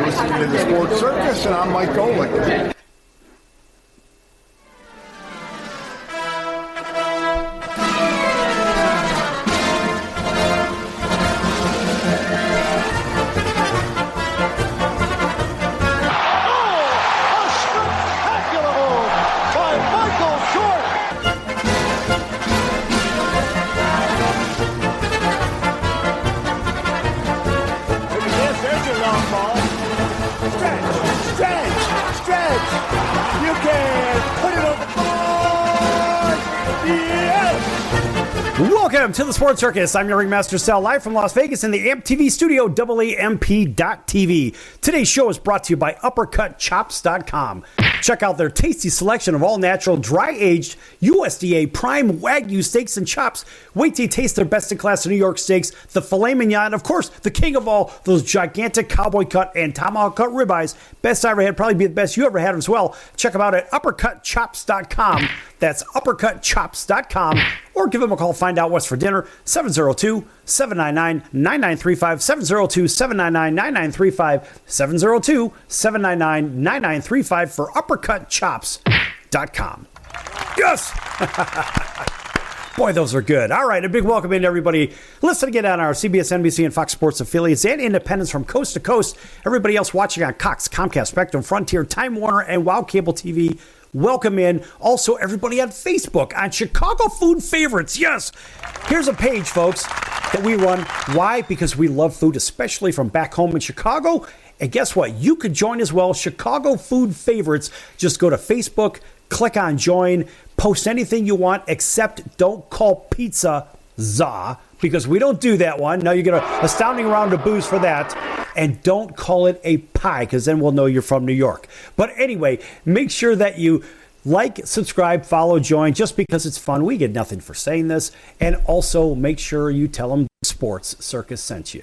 You're listening to the Sports Circus, and I'm Mike Golick. Welcome to the Sports Circus. I'm your Ringmaster Sal, live from Las Vegas in the AMP TV studio, AAMP.TV. Today's show is brought to you by UppercutChops.com. Check out their tasty selection of all-natural, dry-aged, USDA prime Wagyu steaks and chops. Wait till you taste their best-in-class New York steaks, the filet mignon, and of course, the king of all, those gigantic cowboy cut and tomahawk cut ribeyes. Best I ever had, probably be the best you ever had as well. Check them out at UppercutChops.com. That's UppercutChops.com. Or give them a call, find out what's for dinner, 702-799-9935, 702-799-9935, 702-799-9935 for UppercutChops.com. Yes! Boy, those are good. All right, a big welcome in to everybody. Listen again on our CBS, NBC, and Fox Sports affiliates and independents from coast to coast. Everybody else watching on Cox, Comcast, Spectrum, Frontier, Time Warner, and Wow Cable TV. Welcome in. Also, everybody on Facebook, on Chicago Food Favorites. Yes. Here's a page, folks, that we run. Why? Because we love food, especially from back home in Chicago. And guess what? You could join as well. Chicago Food Favorites. Just go to Facebook, click on join, post anything you want, except don't call pizza za, because we don't do that one. No, you get an astounding round of booze for that. And don't call it a pie, because then we'll know you're from New York. But anyway, make sure that you like, subscribe, follow, join, just because it's fun. We get nothing for saying this. And also make sure you tell them Sports Circus sent you.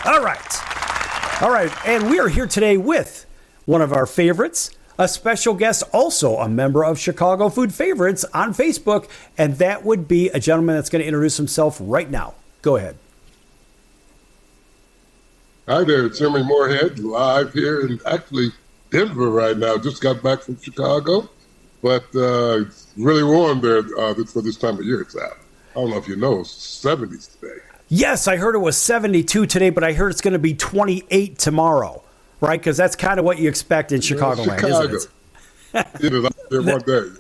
All right. All right. And we are here today with one of our favorites, a special guest, also a member of Chicago Food Favorites on Facebook. And that would be a gentleman that's going to introduce himself right now. Go ahead. Hi there, it's Emery Moorehead, live here in actually Denver right now. Just got back from Chicago, but it's really warm there for this time of year it's at. I don't know if you know, it's 70s today. Yes, I heard it was 72 today, but I heard it's going to be 28 tomorrow, right? Because that's kind of what you expect in Chicagoland, isn't it? It is out there one day. You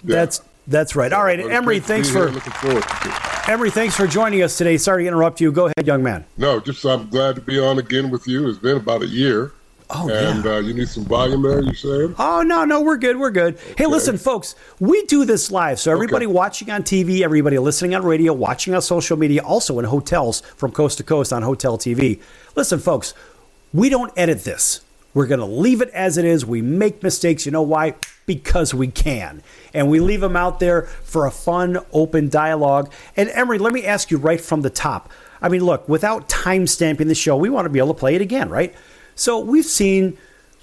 know? Yeah. That's right. All right, Emery, thanks for joining us today. Sorry to interrupt you. Go ahead, young man. No, just I'm glad to be on again with you. It's been about a year. Oh, and yeah. You need some volume there, you saying? Oh, no, we're good. Okay. Hey, listen, folks, we do this live. So everybody watching on TV, everybody listening on radio, watching on social media, also in hotels from coast to coast on Hotel TV. Listen, folks, we don't edit this. We're going to leave it as it is. We make mistakes. You know why? Because we can. And we leave them out there for a fun, open dialogue. And Emery, let me ask you right from the top. I mean, look, without time stamping the show, we want to be able to play it again, right? So we've seen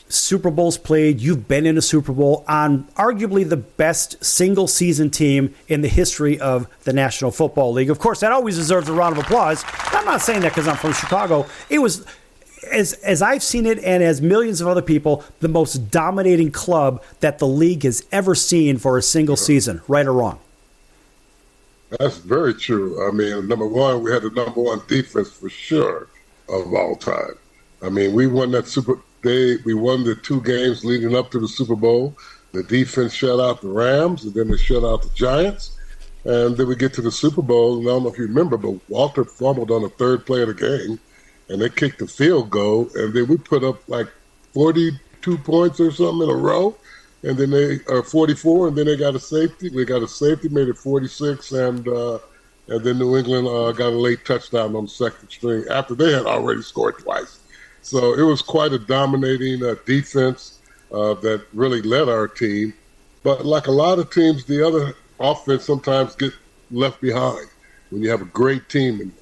Super Bowls played. You've been in a Super Bowl on arguably the best single-season team in the history of the National Football League. Of course, that always deserves a round of applause. I'm not saying that because I'm from Chicago. It was, as I've seen it and as millions of other people, the most dominating club that the league has ever seen for a single season, right or wrong. That's very true. I mean, number one, we had the number one defense for sure of all time. I mean, we won we won the 2 games leading up to the Super Bowl. The defense shut out the Rams, and then they shut out the Giants. And then we get to the Super Bowl, and I don't know if you remember, but Walter fumbled on the 3rd play of the game, and they kicked the field goal, and then we put up like 42 points or something in a row, and then they 44, and then they got a safety. We got a safety, made it 46, and then New England got a late touchdown on the second string after they had already scored twice. So it was quite a dominating defense that really led our team. But like a lot of teams, the other offense sometimes get left behind when you have a great team and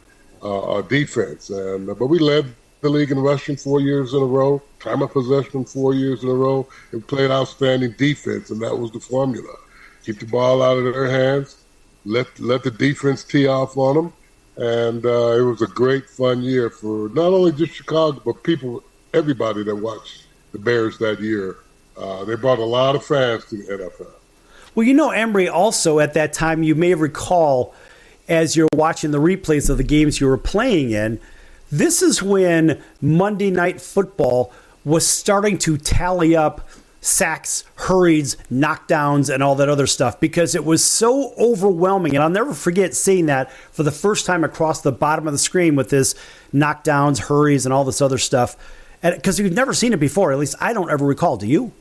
defense. But we led the league in rushing 4 years in a row, time of possession 4 years in a row, and played outstanding defense, and that was the formula. Keep the ball out of their hands, let the defense tee off on them, and it was a great, fun year for not only just Chicago, but people everybody that watched the Bears that year. They brought a lot of fans to the NFL. Well, Emery, also at that time, you may recall, as you're watching the replays of the games you were playing in, this is when Monday Night Football was starting to tally up sacks, hurries, knockdowns, and all that other stuff because it was so overwhelming. And I'll never forget seeing that for the first time across the bottom of the screen with this knockdowns, hurries, and all this other stuff. Because you've never seen it before. At least I don't ever recall. Do you?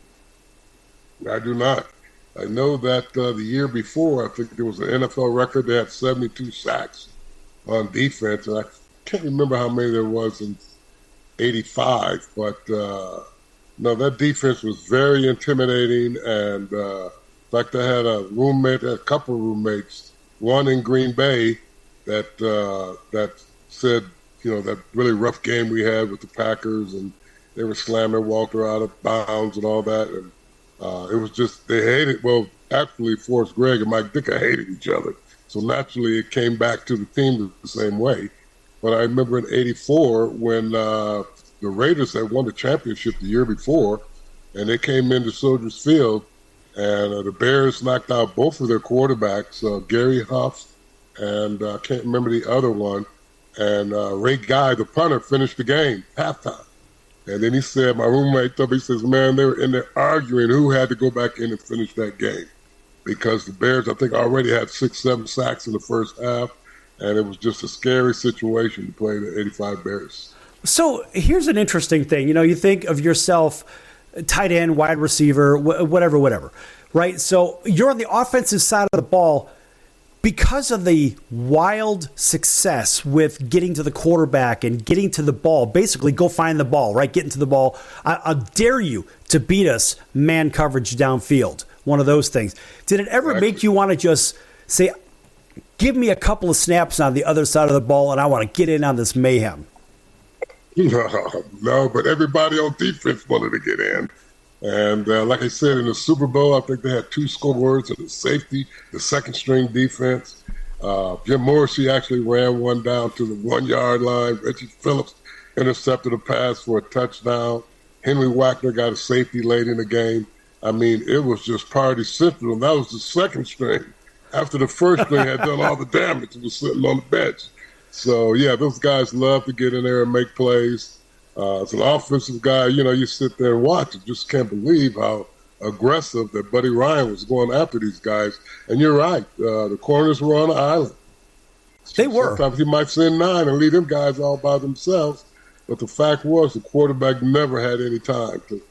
I do not. I know that the year before, I think there was an NFL record. They had 72 sacks on defense. And I can't remember how many there was in 85, but no, that defense was very intimidating. And in fact, I had a couple of roommates, one in Green Bay that said, that really rough game we had with the Packers, and they were slamming Walter out of bounds and all that. And it was just, they hated, well, actually, Forrest Gregg and Mike Dicker hated each other. So naturally, it came back to the team the same way. But I remember in 84 when the Raiders had won the championship the year before, and they came into Soldiers Field, and the Bears knocked out both of their quarterbacks, Gary Huff, and I can't remember the other one. And Ray Guy, the punter, finished the game, halftime. And then he said, my roommate told me, he says, man, they were in there arguing who had to go back in and finish that game. Because the Bears, I think, already had 6-7 sacks in the first half. And it was just a scary situation to play the 85 Bears. So here's an interesting thing. You think of yourself, tight end, wide receiver, whatever, right? So you're on the offensive side of the ball. Because of the wild success with getting to the quarterback and getting to the ball, basically go find the ball, right? Getting to the ball. I dare you to beat us man coverage downfield. One of those things. Did it ever make you want to just say, give me a couple of snaps on the other side of the ball and I want to get in on this mayhem? No, but everybody on defense wanted to get in. And like I said, in the Super Bowl, I think they had 2 scorers and the safety, the second-string defense. Jim Morrissey actually ran one down to the 1-yard line. Reggie Phillips intercepted a pass for a touchdown. Henry Wagner got a safety late in the game. I mean, it was just party central, and that was the second string. After the first string had done all the damage, it was sitting on the bench. So, yeah, those guys love to get in there and make plays. As an offensive guy, you sit there and watch. You just can't believe how aggressive that Buddy Ryan was going after these guys. And you're right. The corners were on the island. They were. Sometimes he might send 9 and leave them guys all by themselves. But the fact was the quarterback never had any time to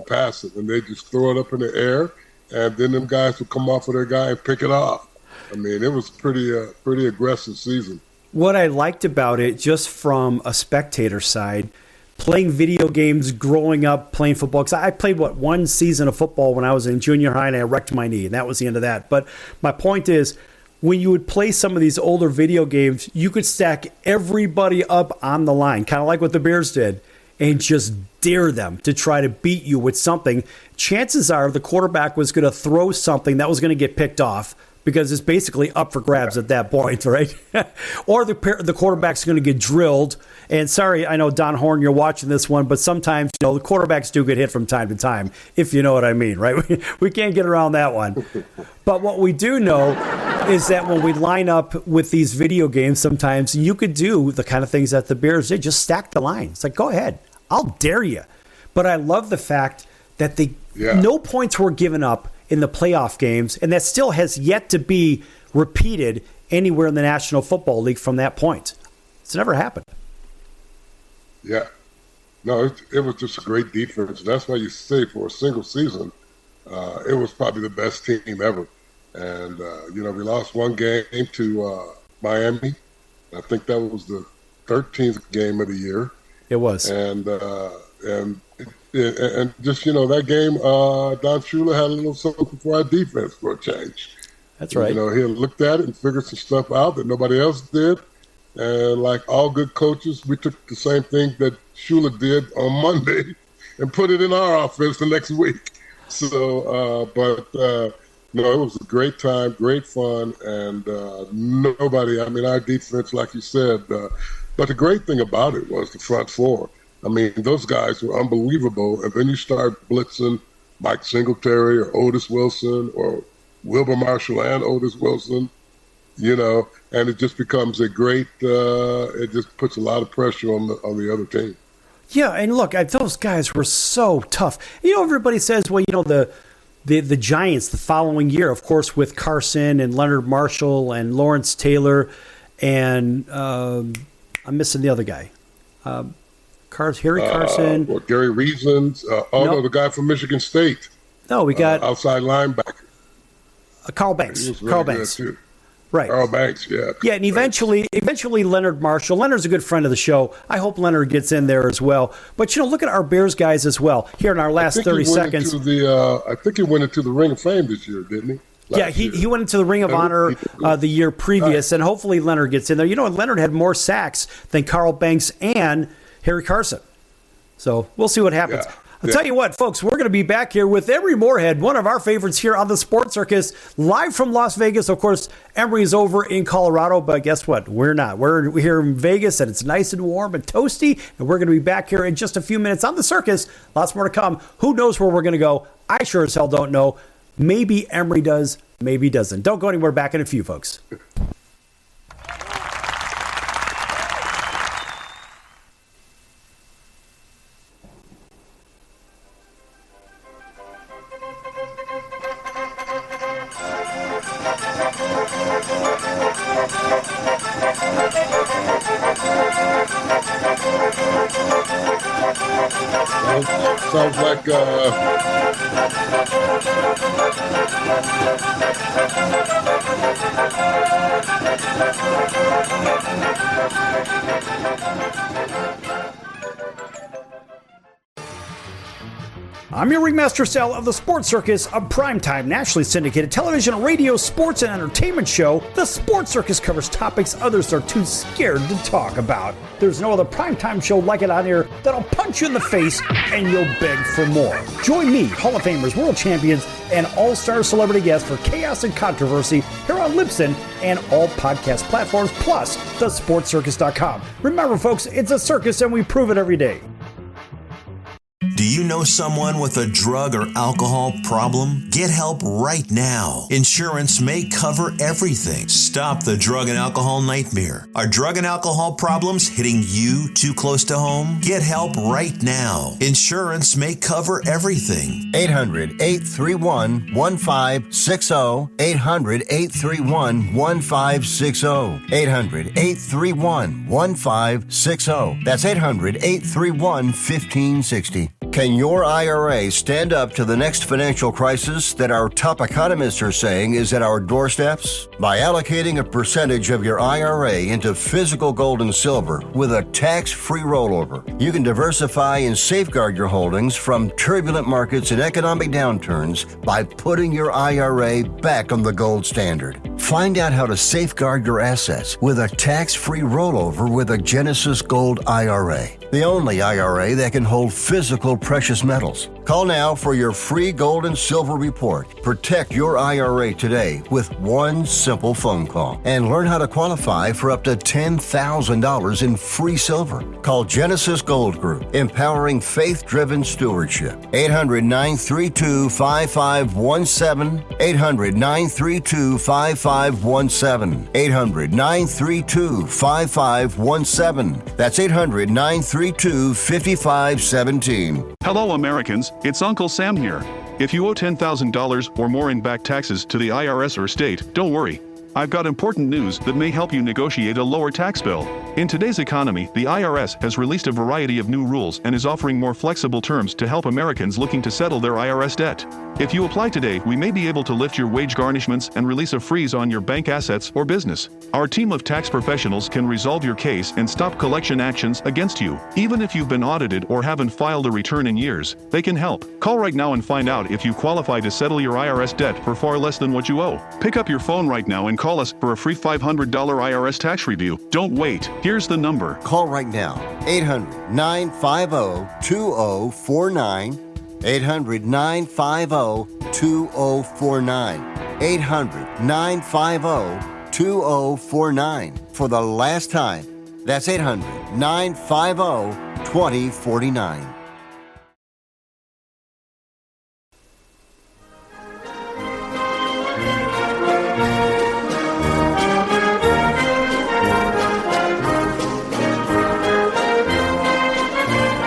pass it. And they just throw it up in the air. And then them guys would come off of their guy and pick it off. I mean, it was pretty aggressive season. What I liked about it, just from a spectator side, playing video games, growing up playing football. Because I played, one season of football when I was in junior high, and I wrecked my knee, and that was the end of that. But my point is, when you would play some of these older video games, you could stack everybody up on the line, kind of like what the Bears did, and just dare them to try to beat you with something. Chances are the quarterback was going to throw something that was going to get picked off, because it's basically up for grabs at that point, right? Or the quarterback's going to get drilled. And sorry, I know, Don Horn, you're watching this one, but sometimes, the quarterbacks do get hit from time to time, if you know what I mean, right? We can't get around that one. But what we do know is that when we line up with these video games, sometimes you could do the kind of things that the Bears did, just stack the line. It's like, go ahead, I'll dare you. But I love the fact that no points were given up in the playoff games, and that still has yet to be repeated anywhere in the National Football League from that point. It's never happened. Yeah. No, it was just a great defense. That's why you say for a single season, it was probably the best team ever. And, we lost one game to Miami. I think that was the 13th game of the year. It was. And just, that game, Don Shula had a little something for our defense for a change. That's right. He looked at it and figured some stuff out that nobody else did. And like all good coaches, we took the same thing that Shula did on Monday and put it in our offense the next week. So, no, it was a great time, great fun, and our defense, like you said, but the great thing about it was the front four. I mean, those guys were unbelievable. And then you start blitzing Mike Singletary or Otis Wilson or Wilbur Marshall and Otis Wilson, and it just becomes a great, it just puts a lot of pressure on the other team. Yeah, and look, those guys were so tough. Everybody says, well, the Giants the following year, of course, with Carson and Leonard Marshall and Lawrence Taylor and I'm missing the other guy. Harry Carson. Gary Reasons. No, the guy from Michigan State. No, we got outside linebacker. Carl Banks. Carl Banks. Too. Right. Carl Banks, yeah. Yeah, and eventually Leonard Marshall. Leonard's a good friend of the show. I hope Leonard gets in there as well. But, look at our Bears guys as well. Here in our last 30 seconds. I think he went into the Ring of Fame this year, didn't he? He went into the Ring of Honor the year previous, and hopefully Leonard gets in there. Leonard had more sacks than Carl Banks and Harry Carson. So we'll see what happens. Yeah. I'll tell you what, folks, we're going to be back here with Emery Moorehead, one of our favorites here on the Sports Circus, live from Las Vegas. Of course, Emery is over in Colorado, but guess what? We're not. We're here in Vegas, and it's nice and warm and toasty, and we're going to be back here in just a few minutes on the circus. Lots more to come. Who knows where we're going to go? I sure as hell don't know. Maybe Emery does, maybe he doesn't. Don't go anywhere. Back in a few, folks. Sounds like I'm your Ringmaster Sal of the Sports Circus, a primetime nationally syndicated television, radio, sports, and entertainment show. The Sports Circus covers topics others are too scared to talk about. There's no other primetime show like it on here that'll punch you in the face and you'll beg for more. Join me, Hall of Famers, world champions, and all-star celebrity guests for chaos and controversy here on Libsyn and all podcast platforms, plus thesportscircus.com. Remember, folks, it's a circus and we prove it every day. Do you know someone with a drug or alcohol problem? Get help right now. Insurance may cover everything. Stop the drug and alcohol nightmare. Are drug and alcohol problems hitting you too close to home? Get help right now. Insurance may cover everything. 800-831-1560. 800-831-1560. 800-831-1560. That's 800-831-1560. Can your IRA stand up to the next financial crisis that our top economists are saying is at our doorsteps? By allocating a percentage of your IRA into physical gold and silver with a tax-free rollover, you can diversify and safeguard your holdings from turbulent markets and economic downturns by putting your IRA back on the gold standard. Find out how to safeguard your assets with a tax-free rollover with a Genesis Gold IRA, the only IRA that can hold physical precious metals. Call now for your free gold and silver report. Protect your IRA today with one simple phone call and learn how to qualify for up to $10,000 in free silver. Call Genesis Gold Group, empowering faith-driven stewardship. 800-932-5517. 800-932-5517. 800-932-5517. That's 800-932-5517. Hello, Americans. It's Uncle Sam here. If you owe $10,000 or more in back taxes to the IRS or state, don't worry. I've got important news that may help you negotiate a lower tax bill. In today's economy, the IRS has released a variety of new rules and is offering more flexible terms to help Americans looking to settle their IRS debt. If you apply today, we may be able to lift your wage garnishments and release a freeze on your bank assets or business. Our team of tax professionals can resolve your case and stop collection actions against you. Even if you've been audited or haven't filed a return in years, they can help. Call right now and find out if you qualify to settle your IRS debt for far less than what you owe. Pick up your phone right now and call us for a free $500 IRS tax review. Don't wait. Here's the number. Call right now. 800-950-2049. 800-950-2049. 800-950-2049. For the last time, that's 800-950-2049. 2049.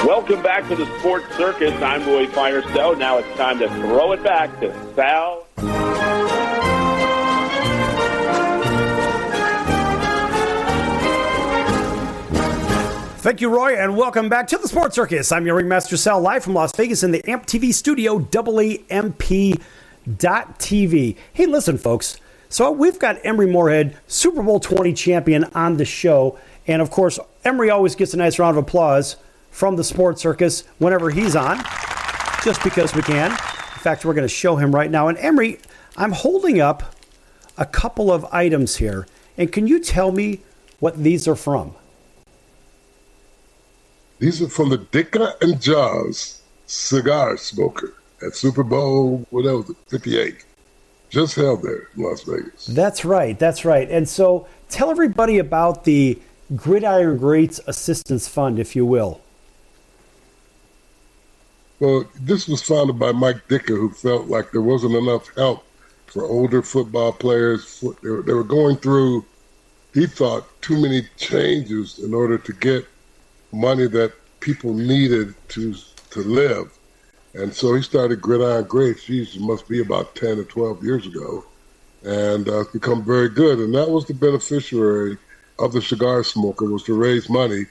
Welcome back to the Sports Circus. I'm Roy Firestone. Now it's time to throw it back to Sal. Thank you, Roy, and welcome back to the Sports Circus. I'm your Ringmaster Sal, live from Las Vegas in the AMP TV studio, AAMP.TV. Hey, listen, folks. So we've got Emery Moorehead, Super Bowl 20 champion, on the show. And, of course, Emery always gets a nice round of applause from the Sports Circus whenever he's on, just because we can. In fact, we're going to show him right now. And, Emery, I'm holding up a couple of items here. And can you tell me what these are from? These are from the Ditka and Jaws cigar smoker at Super Bowl, what else, 58. Just held there in Las Vegas. That's right. That's right. And so tell everybody about the Gridiron Greats Assistance Fund, if you will. Well, this was founded by Mike Ditka, who felt like there wasn't enough help for older football players. They were going through, he thought, too many changes in order to get money that people needed to live. And so he started Gridiron Greats. Geez, it must be about 10 or 12 years ago. And it's become very good. And that was the beneficiary of the cigar smoker, was to raise money,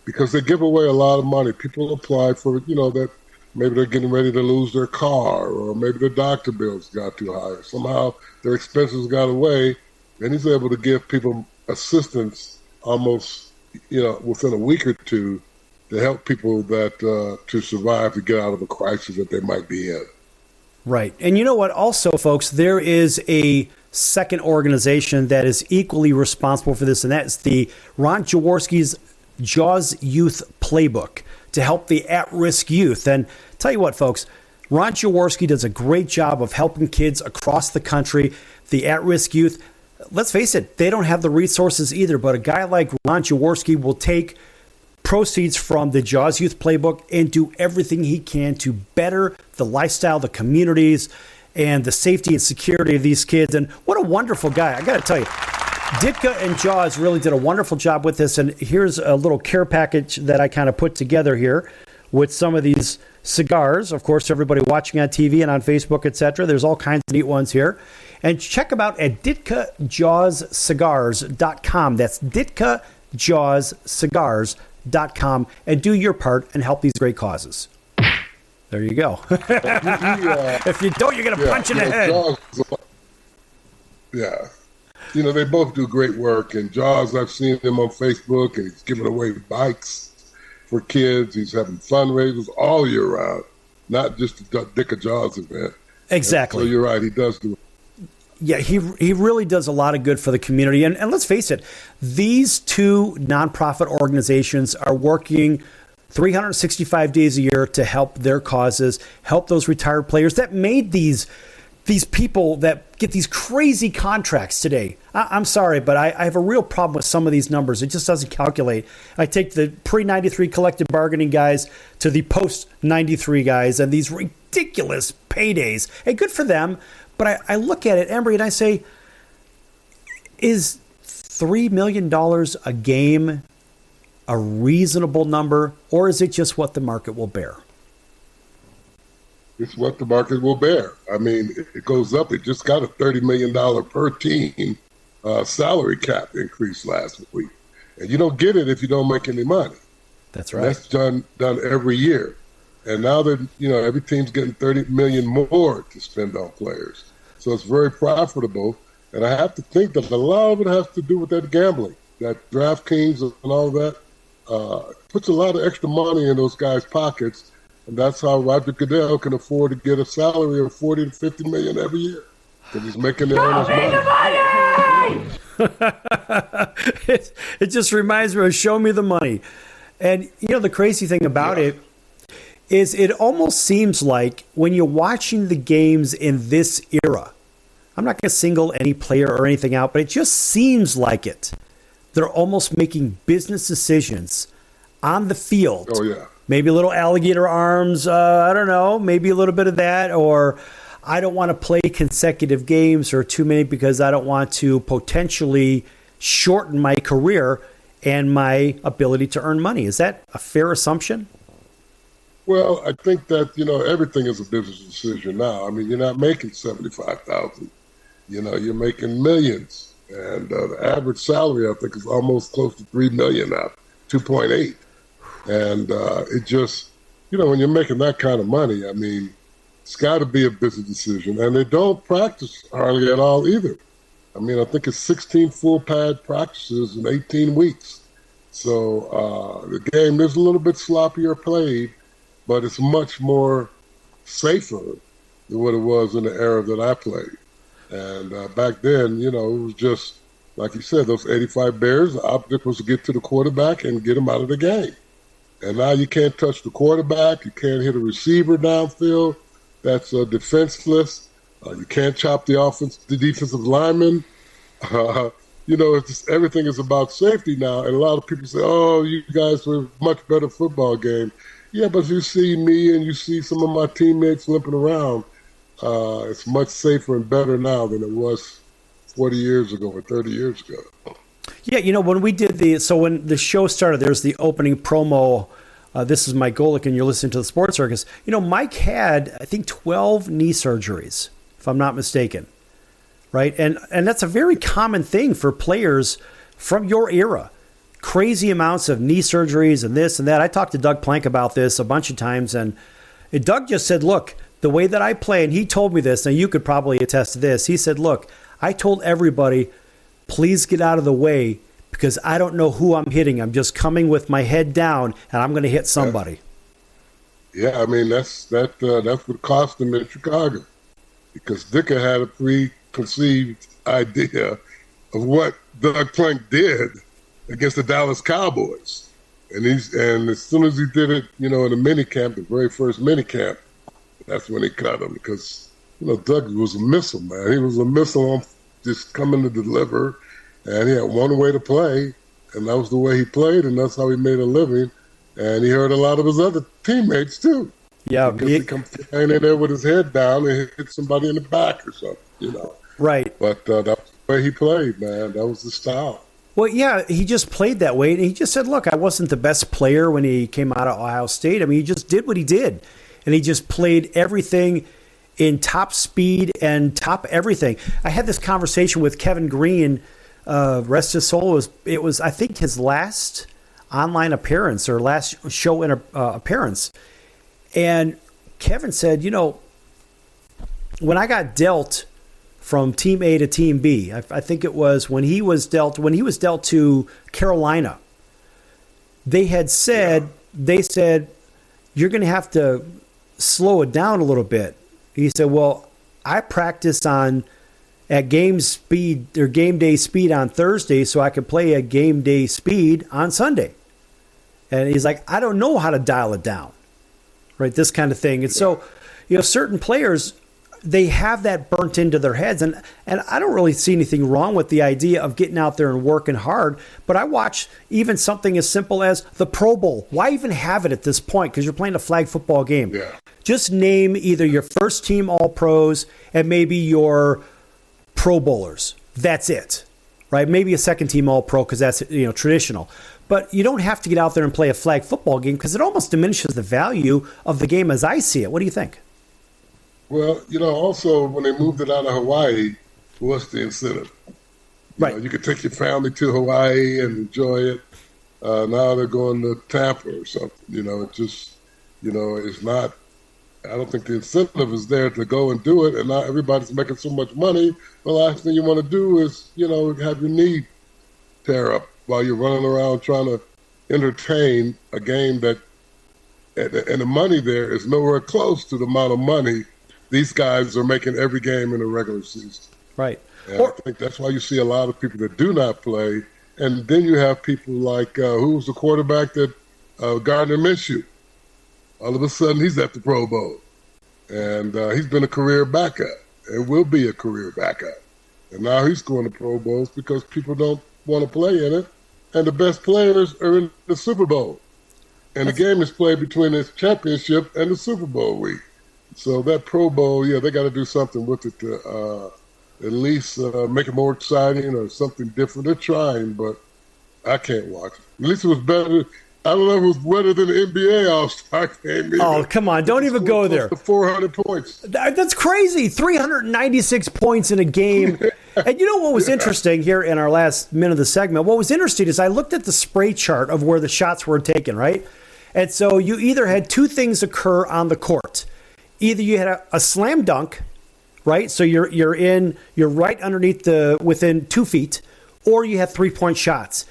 because they give away a lot of money. People apply for, that maybe they're getting ready to lose their car, or maybe their doctor bills got too high. Somehow their expenses got away, and he's able to give people assistance almost within a week or two, to help people that to survive, to get out of a crisis that they might be in. Right. And you know what? Also, folks, there is a second organization that is equally responsible for this, and that's the Ron Jaworski's Jaws Youth Playbook to help the at-risk youth. And tell you what, folks, Ron Jaworski does a great job of helping kids across the country, the at-risk youth. Let's face it, they don't have the resources either, but a guy like Ron Jaworski will take proceeds from the Jaws Youth Playbook and do everything he can to better the lifestyle, the communities, and the safety and security of these kids. And what a wonderful guy. I got to tell you, Ditka and Jaws really did a wonderful job with this. And here's a little care package that I kind of put together here with some of these cigars. Of course, everybody watching on TV and on Facebook, etc. There's all kinds of neat ones here. And check them out at DitkaJawsCigars.com. That's DitkaJawsCigars.com, and do your part and help these great causes. There you go. If you don't, you're going to punch in the head. They both do great work. And Jaws, I've seen him on Facebook, and he's giving away bikes for kids. He's having fundraisers all year round, not just the Ditka Jaws event. Exactly. And so you're right, he does do it. Yeah, he really does a lot of good for the community. And let's face it, these two nonprofit organizations are working 365 days a year to help their causes, help those retired players that made these people that get these crazy contracts today. I'm sorry, but I have a real problem with some of these numbers. It just doesn't calculate. I take the pre-93 collective bargaining guys to the post-93 guys and these ridiculous paydays. Hey, good for them. But I look at it, Emery, and I say, is $3 million a game a reasonable number, or is it just what the market will bear? It's what the market will bear. I mean, it goes up. It just got a $30 million per team salary cap increase last week. And you don't get it if you don't make any money. That's right. And that's done every year. And now that, every team's getting $30 million more to spend on players. So it's very profitable. And I have to think that a lot of it has to do with that gambling, that DraftKings and all that puts a lot of extra money in those guys' pockets. And that's how Roger Goodell can afford to get a salary of $40 to $50 million every year, because he's making the owners money. It just reminds me of Show Me the Money. And, the crazy thing about it is it almost seems like when you're watching the games in this era, I'm not going to single any player or anything out, but it just seems like it. They're almost making business decisions on the field. Oh, yeah. Maybe a little alligator arms, I don't know, maybe a little bit of that, or I don't want to play consecutive games or too many because I don't want to potentially shorten my career and my ability to earn money. Is that a fair assumption? Well, I think that, everything is a business decision now. I mean, you're not making $75,000. You're making millions. And the average salary, I think, is almost close to $3 million now, 2.8. And it just, when you're making that kind of money, I mean, it's got to be a business decision. And they don't practice hardly at all either. I mean, I think it's 16 full pad practices in 18 weeks. So the game is a little bit sloppier played, but it's much more safer than what it was in the era that I played. And back then, it was just, like you said, those 85 Bears, the object was to get to the quarterback and get him out of the game. And now you can't touch the quarterback. You can't hit a receiver downfield. That's defenseless. You can't chop the defensive lineman. It's just, everything is about safety now. And a lot of people say, oh, you guys were a much better football game. Yeah, but you see me and you see some of my teammates limping around. It's much safer and better now than it was 40 years ago or 30 years ago. Yeah, when we did when the show started, there's the opening promo. This is Mike Golick, and you're listening to the Sports Circus. Mike had, I think, 12 knee surgeries, if I'm not mistaken. Right? And that's a very common thing for players from your era. Crazy amounts of knee surgeries and this and that. I talked to Doug Plank about this a bunch of times, and Doug just said, look, the way that I play, and he told me this, and you could probably attest to this. He said, look, I told everybody, please get out of the way because I don't know who I'm hitting. I'm just coming with my head down, and I'm going to hit somebody. Yeah, I mean, that's what cost him in Chicago because Dicker had a preconceived idea of what Doug Plank did against the Dallas Cowboys. And as soon as he did it, in the minicamp, the very first minicamp, that's when he cut him because, Doug was a missile, man. He was a missile on just coming to deliver, and he had one way to play, and that was the way he played, and that's how he made a living. And he hurt a lot of his other teammates, too. Yeah. Because he come flying in there with his head down and hit somebody in the back or something, Right. But that was the way he played, man. That was the style. Well, yeah, he just played that way. And he just said, look, I wasn't the best player when he came out of Ohio State. I mean, he just did what he did. And he just played everything in top speed and top everything. I had this conversation with Kevin Green, rest his soul. It was I think, his last online appearance or last show appearance. And Kevin said, when I got dealt from Team A to Team B, I think it was when he was dealt to Carolina, they said, you're going to have to slow it down a little bit. He said, well, I practice at game speed or game day speed on Thursday so I could play at game day speed on Sunday. And he's like, I don't know how to dial it down, right? This kind of thing. And so, certain players, they have that burnt into their heads. And I don't really see anything wrong with the idea of getting out there and working hard. But I watch even something as simple as the Pro Bowl. Why even have it at this point? Because you're playing a flag football game. Yeah. Just name either your first team All-Pros and maybe your Pro Bowlers. That's it, right? Maybe a second team All-Pro because that's traditional. But you don't have to get out there and play a flag football game because it almost diminishes the value of the game as I see it. What do you think? Well, also when they moved it out of Hawaii, what's the incentive? Right. You could take your family to Hawaii and enjoy it. Now they're going to Tampa or something. It just, it's not. I don't think the incentive is there to go and do it. And now everybody's making so much money. The last thing you want to do is, have your knee tear up while you're running around trying to entertain a game that, and the money there is nowhere close to the amount of money these guys are making every game in the regular season. Right. And I think that's why you see a lot of people that do not play. And then you have people like, who was the quarterback that, Gardner Minshew. All of a sudden, he's at the Pro Bowl. And he's been a career backup and will be a career backup. And now he's going to Pro Bowls because people don't want to play in it. And the best players are in the Super Bowl. And the game is played between the championship and the Super Bowl week. So that Pro Bowl, they got to do something with it to at least make it more exciting or something different. They're trying, but I can't watch it. At least it was better. I don't know if it was better than the NBA All-Star game. Either. Oh, come on. Don't even go there. 400 points. That's crazy. 396 points in a game. And you know what was interesting here in our last minute of the segment? What was interesting is I looked at the spray chart of where the shots were taken, right? And so you either had two things occur on the court. Either you had a slam dunk, right? So you're right underneath within 2 feet, or you had 3-point shots.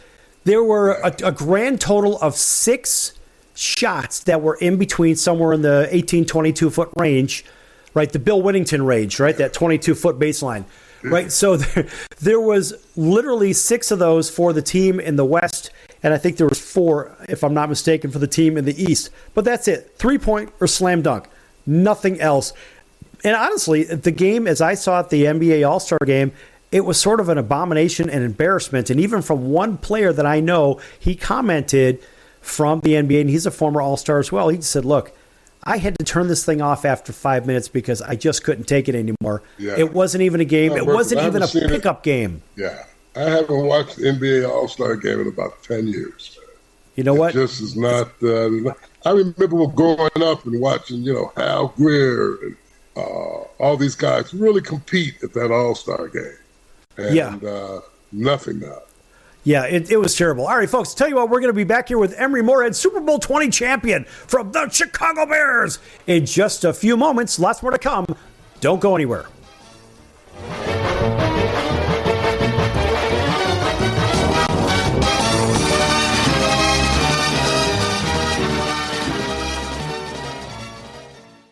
There were a grand total of 6 shots that were in between, somewhere in the 18, 22-foot range, right? The Bill Whittington range, right? That 22-foot baseline, right? So there was literally 6 of those for the team in the West, and I think there was 4, if I'm not mistaken, for the team in the East. But that's it, 3-point or slam dunk, nothing else. And honestly, the game, as I saw it, the NBA All-Star game, it was sort of an abomination and embarrassment. And even from one player that I know, he commented from the NBA, and he's a former All-Star as well. He said, look, I had to turn this thing off after 5 minutes because I just couldn't take it anymore. Yeah. It wasn't even a game. It wasn't even a pickup game. Yeah. I haven't watched the NBA All-Star game in about 10 years. You know what? It just is not. I remember growing up and watching, Hal Greer and all these guys really compete at that All-Star game. And nothing now. Yeah, it was terrible. All right, folks, tell you what, we're going to be back here with Emery Moorehead, Super Bowl 20 champion from the Chicago Bears in just a few moments. Lots more to come. Don't go anywhere.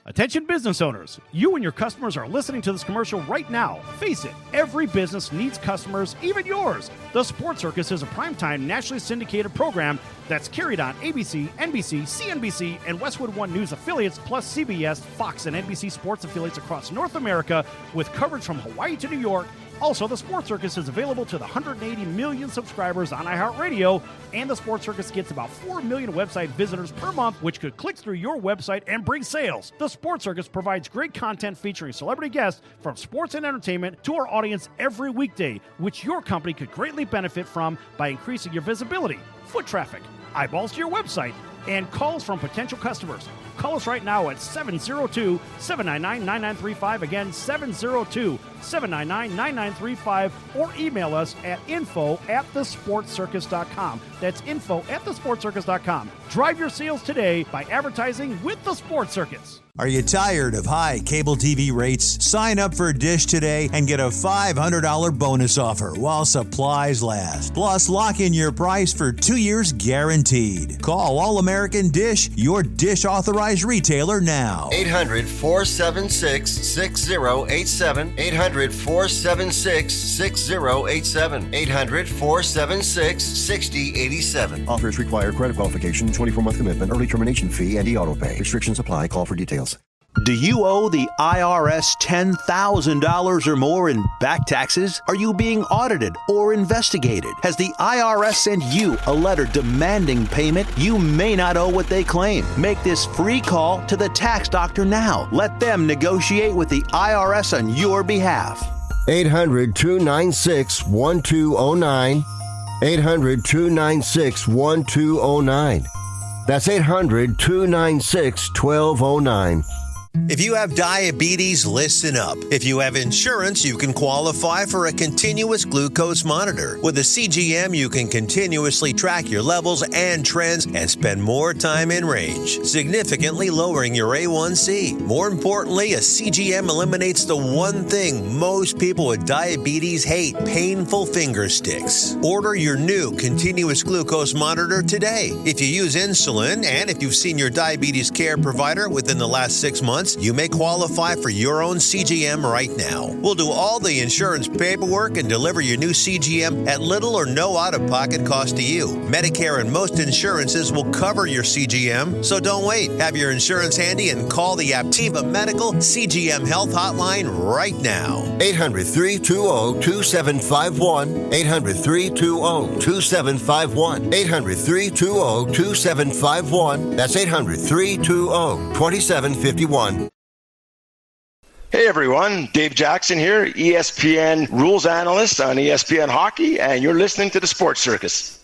Attention business owners, you and your customers are listening to this commercial right now. Face it, every business needs customers, even yours. The Sports Circus is a primetime nationally syndicated program that's carried on ABC, NBC, CNBC, and Westwood One News affiliates, plus CBS, Fox, and NBC sports affiliates across North America with coverage from Hawaii to New York. Also, the Sports Circus is available to the 180 million subscribers on iHeartRadio, and the Sports Circus gets about 4 million website visitors per month, which could click through your website and bring sales. The Sports Circus provides great content featuring celebrity guests from sports and entertainment to our audience every weekday, which your company could greatly benefit from by increasing your visibility, foot traffic, eyeballs to your website, and calls from potential customers. Call us right now at 702-799-9935. Again, 702-799-9935. Or email us at info@thesportscircus.com. That's info@thesportscircus.com. Drive your sales today by advertising with the Sports Circus. Are you tired of high cable TV rates? Sign up for Dish today and get a $500 bonus offer while supplies last. Plus, lock in your price for 2 years guaranteed. Call All American Dish, your Dish authorized retailer now. 800-476-6087. 800-476-6087. 800-476-6087. Offers require credit qualification, 24-month commitment, early termination fee, and e-auto pay. Restrictions apply. Call for details. Do you owe the IRS $10,000 or more in back taxes? Are you being audited or investigated? Has the IRS sent you a letter demanding payment? You may not owe what they claim. Make this free call to the tax doctor now. Let them negotiate with the IRS on your behalf. 800-296-1209. 800-296-1209. That's 800-296-1209. If you have diabetes, listen up. If you have insurance, you can qualify for a continuous glucose monitor. With a CGM, you can continuously track your levels and trends and spend more time in range, significantly lowering your A1C. More importantly, a CGM eliminates the one thing most people with diabetes hate: painful finger sticks. Order your new continuous glucose monitor today. If you use insulin and if you've seen your diabetes care provider within the last 6 months, months, you may qualify for your own CGM right now. We'll do all the insurance paperwork and deliver your new CGM at little or no out-of-pocket cost to you. Medicare and most insurances will cover your CGM, so don't wait. Have your insurance handy and call the Aptiva Medical CGM Health Hotline right now. 800-320-2751. 800-320-2751. 800-320-2751. That's 800-320-2751. Hey everyone, Dave Jackson here, ESPN rules analyst on ESPN Hockey, and you're listening to the Sports Circus.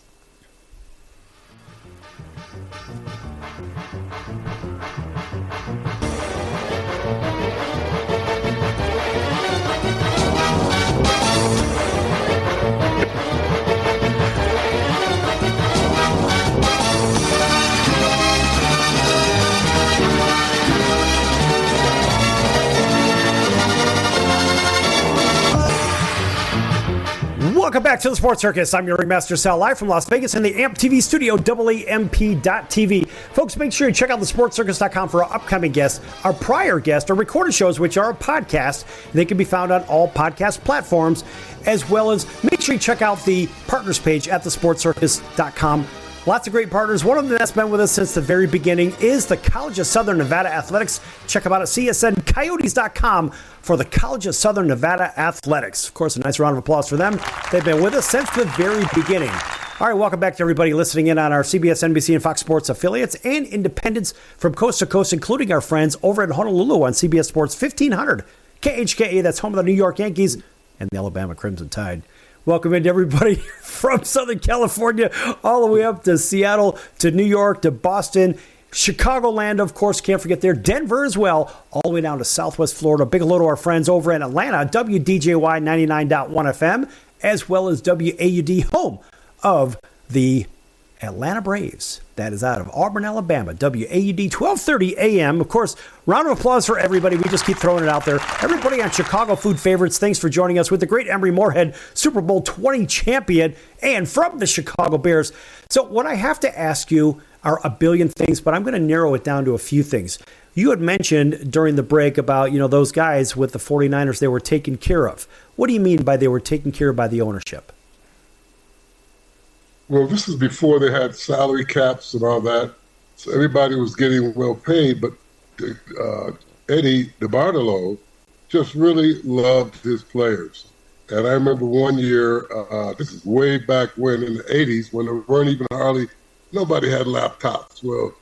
Welcome back to the Sports Circus. I'm your Ringmaster Sal, live from Las Vegas in the AMP TV studio, AAMP.TV. Folks, make sure you check out the sportscircus.com for our upcoming guests, our prior guests, our recorded shows, which are a podcast. They can be found on all podcast platforms, as well as make sure you check out the partners page at thesportscircus.com. Lots of great partners. One of them that's been with us since the very beginning is the College of Southern Nevada Athletics. Check them out at csncoyotes.com for the College of Southern Nevada Athletics. Of course, a nice round of applause for them. They've been with us since the very beginning. All right, welcome back to everybody listening in on our CBS, NBC, and Fox Sports affiliates and independents from coast to coast, including our friends over in Honolulu on CBS Sports 1500. KHKA, that's home of the New York Yankees and the Alabama Crimson Tide. Welcome into everybody from Southern California all the way up to Seattle, to New York, to Boston, Chicagoland, of course, can't forget there, Denver as well, all the way down to Southwest Florida. Big hello to our friends over in Atlanta, WDJY 99.1 FM, as well as WAUD, home of the Atlanta Braves. That is out of Auburn, Alabama. WAUD 1230 AM. Of course, round of applause for everybody. We just keep throwing it out there. Everybody on Chicago Food Favorites, thanks for joining us with the great Emery Moorehead, Super Bowl 20 champion, and from the Chicago Bears. So what I have to ask you are a billion things, but I'm going to narrow it down to a few things. You had mentioned during the break about, those guys with the 49ers, they were taken care of. What do you mean by they were taken care of by the ownership? Well, this is before they had salary caps and all that. So everybody was getting well paid, but Eddie DeBartolo just really loved his players. And I remember one year, this is way back when in the 80s, when there weren't even nobody had laptops. Well,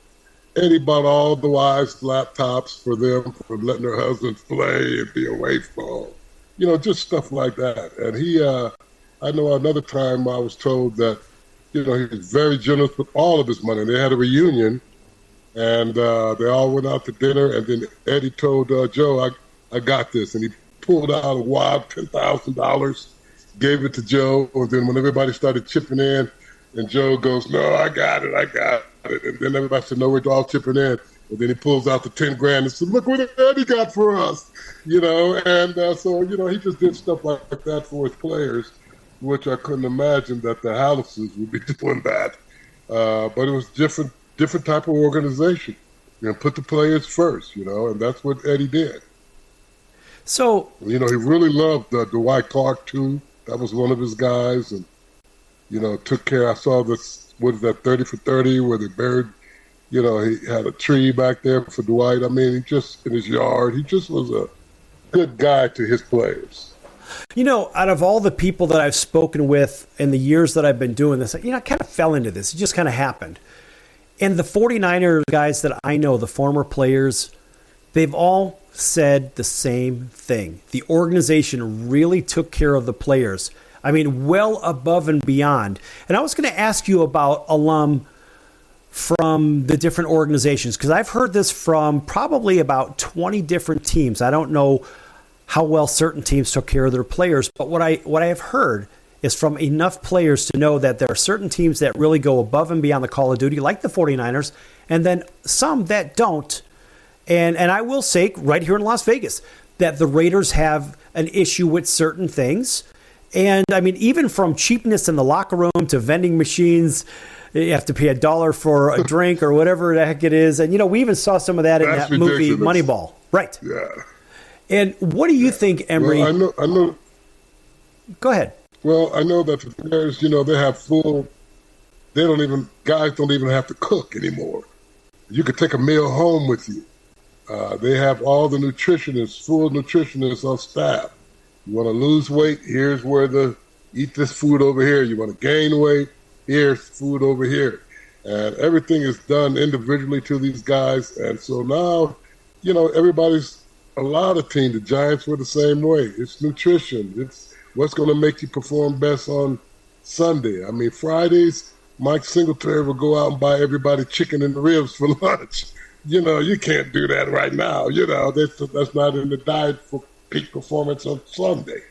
Eddie bought all the wives laptops for them, for letting their husbands play and be away from them. Just stuff like that. And I know another time I was told that, he was very generous with all of his money. They had a reunion, and they all went out to dinner, and then Eddie told Joe, I got this. And he pulled out a wild $10,000, gave it to Joe, and then when everybody started chipping in, and Joe goes, no, I got it. And then everybody said, no, we're all chipping in. And then he pulls out the 10 grand and said, look what Eddie got for us, And so, he just did stuff like that for his players, which I couldn't imagine that the Hallises would be doing that. But it was different type of organization. Put the players first, and that's what Eddie did. So, he really loved Dwight Clark, too. That was one of his guys. And, took care. I saw this, 30 for 30, where they buried, he had a tree back there for Dwight. I mean, he just, in his yard, he just was a good guy to his players. Out of all the people that I've spoken with in the years that I've been doing this, I kind of fell into this. It just kind of happened. And the 49ers guys that I know, the former players, they've all said the same thing. The organization really took care of the players. I mean, well above and beyond. And I was going to ask you about alum from the different organizations, because I've heard this from probably about 20 different teams. I don't know how well certain teams took care of their players. But what I have heard is from enough players to know that there are certain teams that really go above and beyond the call of duty, like the 49ers, and then some that don't. And I will say right here in Las Vegas that the Raiders have an issue with certain things. And I mean, even from cheapness in the locker room to vending machines You have to pay $1 for a drink or whatever the heck it is. And, we even saw some of that in That's that movie ridiculous. Moneyball. Right. Yeah. And what do you think, Emery? Well, I know. Go ahead. Well, I know that the players, they have full. Guys don't even have to cook anymore. You could take a meal home with you. They have all the nutritionists, full nutritionists on staff. You want to lose weight? Here's where eat this food over here. You want to gain weight? Here's food over here. And everything is done individually to these guys. And so now, a lot of teams, the Giants were the same way. It's nutrition. It's what's going to make you perform best on Sunday. I mean, Fridays, Mike Singletary will go out and buy everybody chicken and ribs for lunch. You can't do that right now. That's not in the diet for peak performance on Sunday.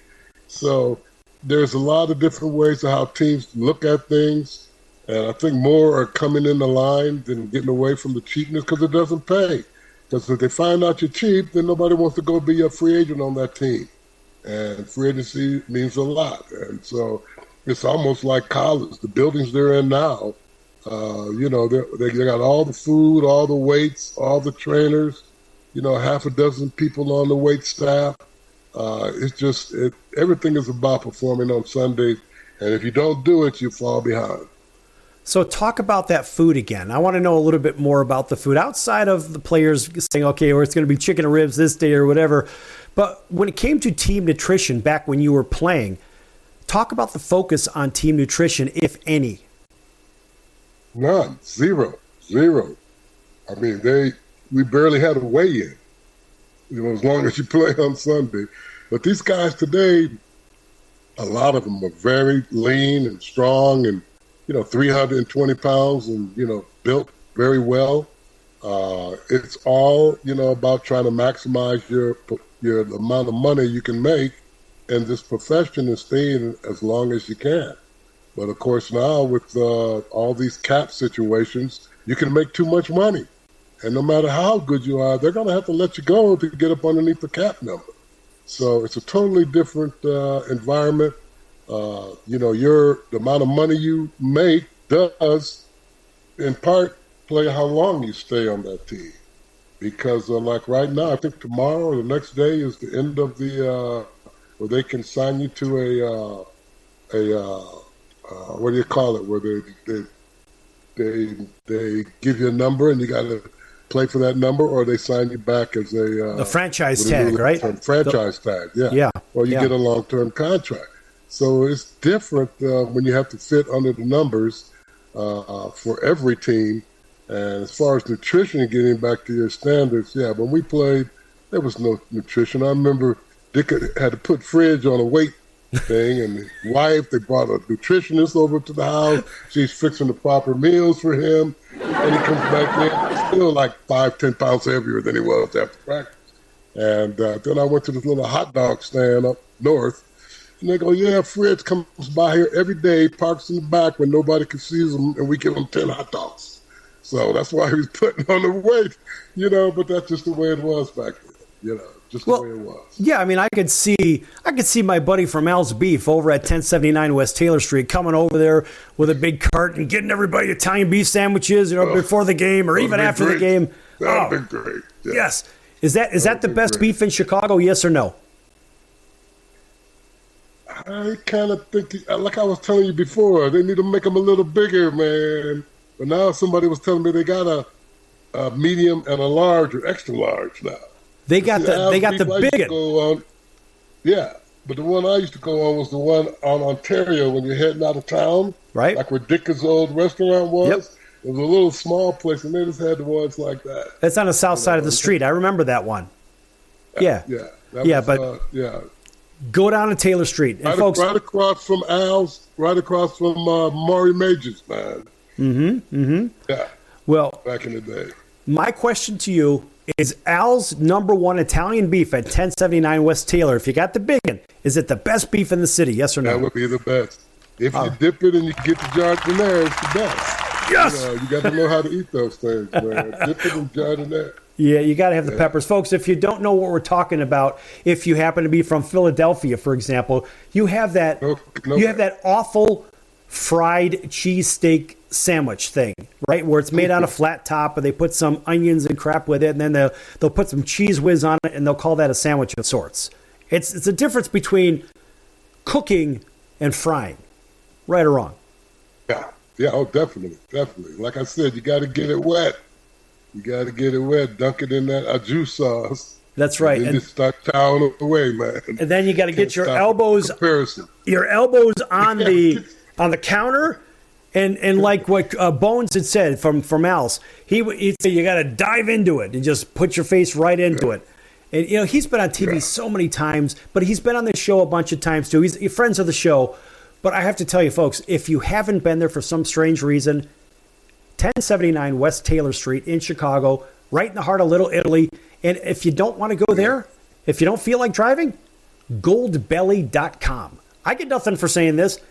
So there's a lot of different ways of how teams look at things. And I think more are coming in the line than getting away from the cheapness because it doesn't pay. Because if they find out you're cheap, then nobody wants to go be a free agent on that team. And free agency means a lot. And so it's almost like college. The buildings they're in now, they got all the food, all the weights, all the trainers, half a dozen people on the weight staff. Everything is about performing on Sundays. And if you don't do it, you fall behind. So talk about that food again. I want to know a little bit more about the food outside of the players saying, okay, or it's going to be chicken and ribs this day or whatever. But when it came to team nutrition back when you were playing, talk about the focus on team nutrition, if any. None. Zero. I mean, we barely had a weigh-in, as long as you play on Sunday. But these guys today, a lot of them are very lean and strong and, 320 pounds and, built very well. It's all, about trying to maximize your amount of money you can make in this profession and staying as long as you can. But, of course, now with all these cap situations, you can make too much money. And no matter how good you are, they're going to have to let you go to get up underneath the cap number. So it's a totally different environment. The amount of money you make does, in part, play how long you stay on that team. Because, like right now, I think tomorrow or the next day is the end of the where they can sign you to what do you call it? Where they give you a number and you got to play for that number, or they sign you back as the franchise tag, right? Franchise tag, yeah. Yeah. Or you get a long-term contract. So it's different when you have to fit under the numbers for every team. And as far as nutrition, getting back to your standards, when we played, there was no nutrition. I remember Dick had to put Fridge on a weight thing, and his wife, they brought a nutritionist over to the house. She's fixing the proper meals for him, and he comes back there still like 5-10 pounds heavier than he was after practice. And then I went to this little hot dog stand up north, and they go, Fridge comes by here every day, parks in the back when nobody can see him, and we give him 10 hot dogs. So that's why he was putting on the weight, but that's just the way it was back then, just the way it was. Yeah, I mean, I could see my buddy from Al's Beef over at 1079 West Taylor Street coming over there with a big cart and getting everybody Italian beef sandwiches, before the game or even after the game. That would be great. Yeah. Yes. Is that the best beef in Chicago, yes or no? I kind of think, like I was telling you before, they need to make them a little bigger, man. But now somebody was telling me they got a medium and a large or extra large now. They got the big one. Yeah, but the one I used to go on was the one on Ontario when you're heading out of town. Right. Like where Dick's old restaurant was. Yep. It was a little small place, and they just had the ones like that. That's on the south side of the street. I remember that one. Yeah. Yeah. Go down to Taylor Street. And folks, right across from Al's, right across from Maury Majors, man. Yeah. Well, back in the day. My question to you is Al's #1 Italian beef at 1079 West Taylor. If you got the big one, is it the best beef in the city? Yes or no? That would be the best. If you dip it and you get the jardiniere, it's the best. Yes. You got to know how to eat those things, man. Dip it in jardiniere. Yeah, you got to have the peppers. Folks, if you don't know what we're talking about, if you happen to be from Philadelphia, for example, you have that have that awful fried cheesesteak sandwich thing, right? Where it's made on a flat top, and they put some onions and crap with it, and then they'll put some cheese whiz on it, and they'll call that a sandwich of sorts. It's a difference between cooking and frying, right or wrong. Yeah, oh, definitely. Like I said, you got to get it wet. Dunk it in that juice sauce. That's right. And just start toweling away, man. And then you got to get your elbows on the counter. And like what Bones had said from Alice, he'd say you got to dive into it and just put your face right into it. And, he's been on TV so many times, but he's been on this show a bunch of times, too. He's friends of the show. But I have to tell you, folks, if you haven't been there for some strange reason, 1079 West Taylor Street in Chicago, right in the heart of Little Italy. And if you don't want to go there, if you don't feel like driving, goldbelly.com. I get nothing for saying this.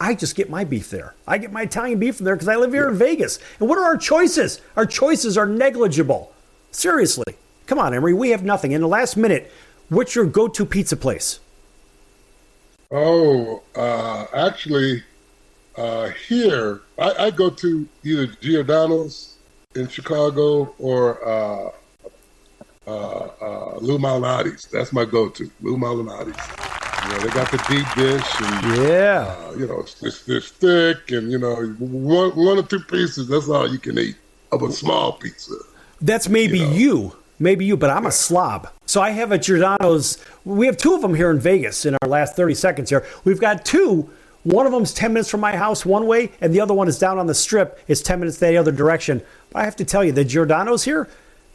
I just get my beef there. I get my Italian beef from there because I live here in Vegas. And what are our choices? Our choices are negligible. Seriously. Come on, Emery. We have nothing. In the last minute, what's your go-to pizza place? Oh, actually, here, I go to either Giordano's in Chicago or Lou Malnati's. That's my go-to, Lou Malnati's. They got the deep dish, and it's thick, and one or two pieces. That's all you can eat of a small pizza. That's maybe you, but I'm a slob. So I have a Giordano's. We have two of them here in Vegas. In our last 30 seconds here, we've got two. One of them's 10 minutes from my house one way, and the other one is down on the strip. It's 10 minutes the other direction. But I have to tell you, the Giordano's here,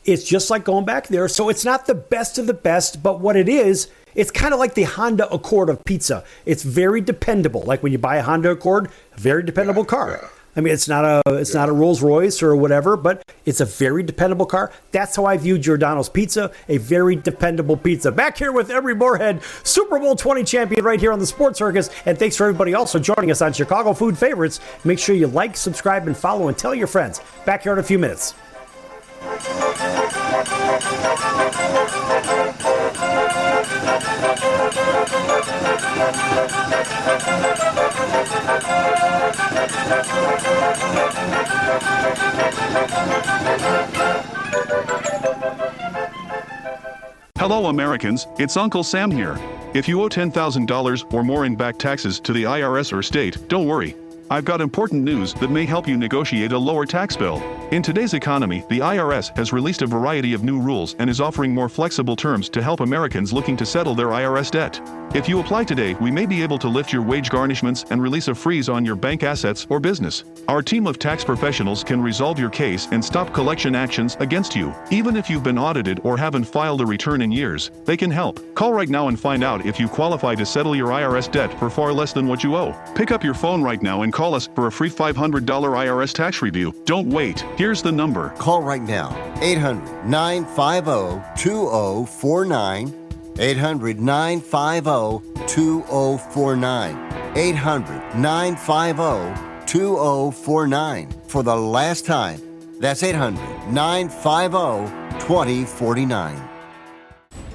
it's just like going back there. So it's not the best of the best, but what it is, it's kind of like the Honda Accord of pizza. It's very dependable. Like when you buy a Honda Accord, a very dependable car. Yeah. I mean, it's not a Rolls Royce or whatever, but it's a very dependable car. That's how I view Giordano's Pizza, a very dependable pizza. Back here with Emery Moorehead, Super Bowl 20 champion right here on the Sports Circus. And thanks for everybody also joining us on Chicago Food Favorites. Make sure you like, subscribe, and follow, and tell your friends. Back here in a few minutes. Hello, Americans. It's Uncle Sam here. If you owe $10,000 or more in back taxes to the IRS or state, don't worry. I've got important news that may help you negotiate a lower tax bill. In today's economy, the IRS has released a variety of new rules and is offering more flexible terms to help Americans looking to settle their IRS debt. If you apply today, we may be able to lift your wage garnishments and release a freeze on your bank assets or business. Our team of tax professionals can resolve your case and stop collection actions against you. Even if you've been audited or haven't filed a return in years, they can help. Call right now and find out if you qualify to settle your IRS debt for far less than what you owe. Pick up your phone right now and call us for a free $500 IRS tax review. Don't wait. Here's the number. Call right now. 800-950-2049. 800-950-2049. 800-950-2049. For the last time, that's 800-950-2049.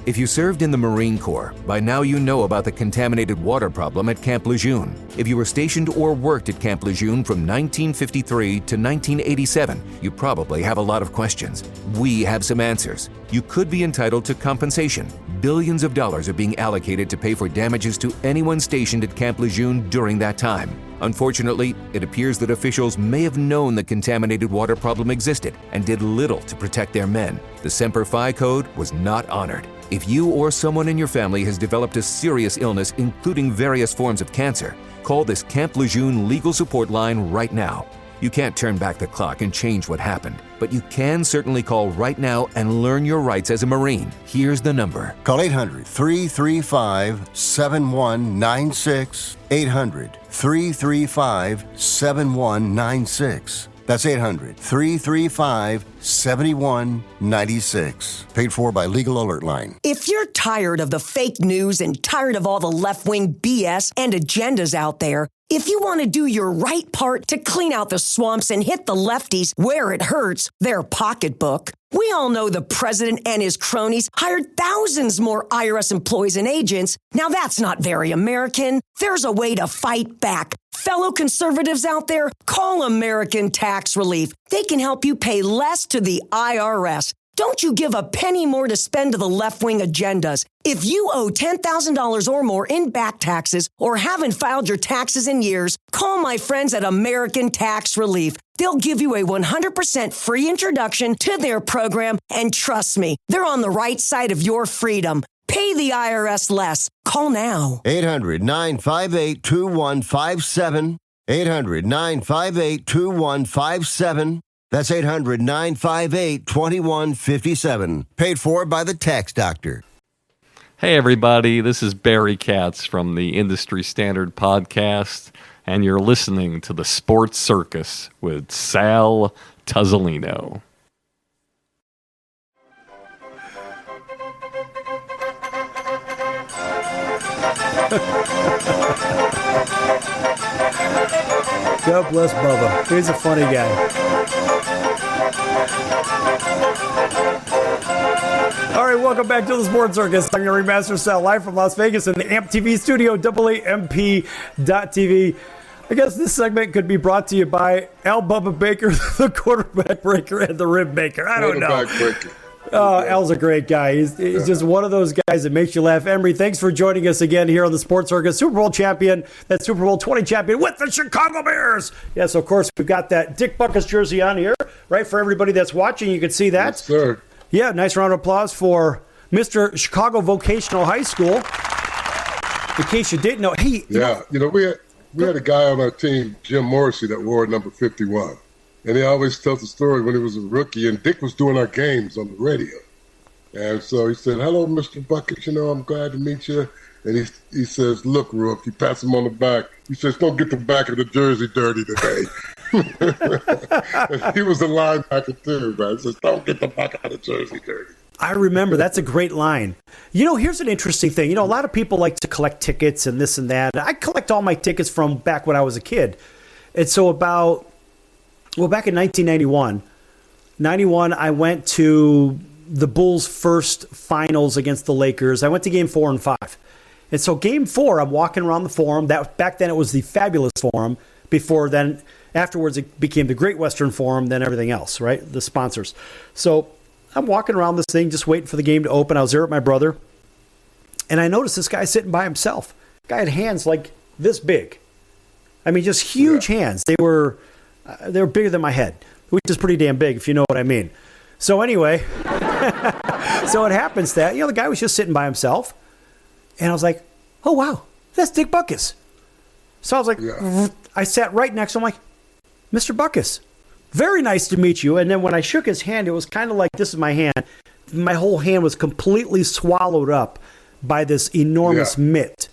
If you served in the Marine Corps, by now you know about the contaminated water problem at Camp Lejeune. If you were stationed or worked at Camp Lejeune from 1953 to 1987, you probably have a lot of questions. We have some answers. You could be entitled to compensation. Billions of dollars are being allocated to pay for damages to anyone stationed at Camp Lejeune during that time. Unfortunately, it appears that officials may have known the contaminated water problem existed and did little to protect their men. The Semper Fi code was not honored. If you or someone in your family has developed a serious illness, including various forms of cancer, call this Camp Lejeune legal support line right now. You can't turn back the clock and change what happened, but you can certainly call right now and learn your rights as a Marine. Here's the number. Call 800-335-7196. 800-335-7196. That's 800-335-7196. Paid for by Legal Alert Line. If you're tired of the fake news and tired of all the left-wing BS and agendas out there, if you want to do your right part to clean out the swamps and hit the lefties where it hurts, their pocketbook, we all know the president and his cronies hired thousands more IRS employees and agents. Now that's not very American. There's a way to fight back. Fellow conservatives out there, call American Tax Relief. They can help you pay less to the IRS. Don't you give a penny more to spend to the left-wing agendas. If you owe $10,000 or more in back taxes or haven't filed your taxes in years, call my friends at American Tax Relief. They'll give you a 100% free introduction to their program, and trust me, they're on the right side of your freedom. Pay the IRS less. Call now. 800-958-2157. 800-958-2157. That's 800-958-2157. Paid for by the Tax Doctor. Hey, everybody. This is Barry Katz from the Industry Standard Podcast, and you're listening to the Sports Circus with Sal Tuzzolino. God bless Bubba. He's a funny guy. All right, welcome back to the Sports Circus. I'm your Ringmaster Sal, live from Las Vegas in the AMP TV studio, AAMP.TV. I guess this segment could be brought to you by Al Bubba Baker, the quarterback breaker and the rib maker. I don't know. Oh, Al's a great guy. He's just one of those guys that makes you laugh. Emery, thanks for joining us again here on the Sports Circus. Super Bowl champion, that Super Bowl 20 champion with the Chicago Bears. Yes, of course, we've got that Dick Butkus jersey on here, right? For everybody that's watching, you can see that. Yes, sir. Yeah, nice round of applause for Mr. Chicago Vocational High School. In case you didn't know, hey. We had a guy on our team, Jim Morrissey, that wore number 51. And he always tells the story when he was a rookie, and Dick was doing our games on the radio. And so he said, "Hello, Mr. Bucket, I'm glad to meet you." And he says, "Look, Rook," he pats him on the back. He says, "Don't get the back of the jersey dirty today." He was a linebacker too, man. He says, "Don't get the back of the jersey dirty." I remember. That's a great line. Here's an interesting thing. A lot of people like to collect tickets and this and that. I collect all my tickets from back when I was a kid. And so back in 1991, I went to the Bulls' first finals against the Lakers. I went to Game 4 and 5. And so Game 4, I'm walking around the Forum. Back then it was the Fabulous Forum. Before then, afterwards it became the Great Western Forum, then everything else, right? The sponsors. So I'm walking around this thing, just waiting for the game to open. I was there with my brother. And I noticed this guy sitting by himself. The guy had hands like this big. I mean, just huge hands. They were bigger than my head, which is pretty damn big, if you know what I mean. So anyway, so it happens that, the guy was just sitting by himself. And I was like, oh, wow, that's Dick Butkus. So I was like, I sat right next to him, like, Mr. Butkus, very nice to meet you. And then when I shook his hand, it was kind of like, this is my hand. My whole hand was completely swallowed up by this enormous mitt.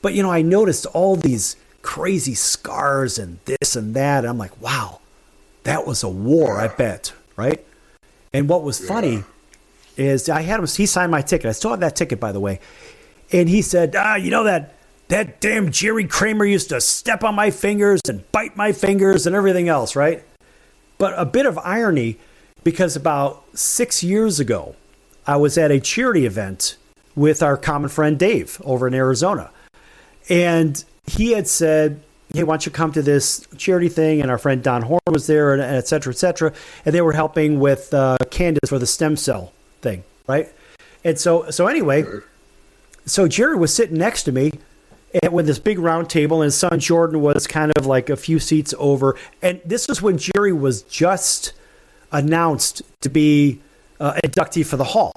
But, I noticed all these crazy scars and this and that. And I'm like, wow, that was a war, I bet, right? And what was funny is I had him, he signed my ticket. I still have that ticket, by the way. And he said, that damn Jerry Kramer used to step on my fingers and bite my fingers and everything else, right? But a bit of irony, because about 6 years ago, I was at a charity event with our common friend Dave over in Arizona. And he had said, hey, why don't you come to this charity thing? And our friend Don Horn was there, and et cetera, et cetera. And they were helping with Candace for the stem cell thing, right? And so anyway, so Jerry was sitting next to me with this big round table, and his son Jordan was kind of like a few seats over. And this was when Jerry was just announced to be inductee for the Hall.